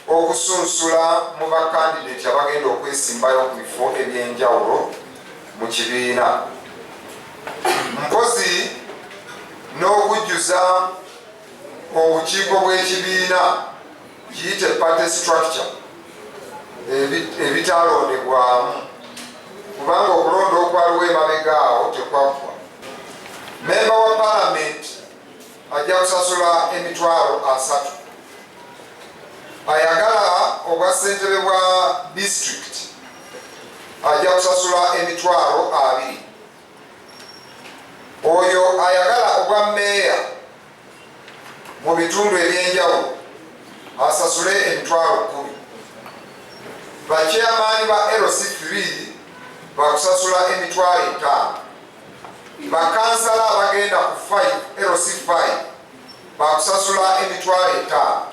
okusunsula mu bakandideti abagenda okwesimbayo ku bifo ebyenjawulo mu kibiina, mpozi n'okujjuza obukiiko bw'ekibiina kiyite party structure ebitalondebwamu, kubanga okulonda okwaliwo emabega awo tekwaggwa. Memba wa palamenti ajja kusasula emitwalo 3. Ayagala obwa ssentebe bwa disitulikiti ajja kusasula emitwalo 2. Oyo ayagala obwa mmeeya mu bitundu ebyenjawulo asasule emitwalo 10. Bakyamaani ba LC3 bakusasula emitwalo 5. Bakansala abagenda ku LC5 bakusasula emitwalo 5.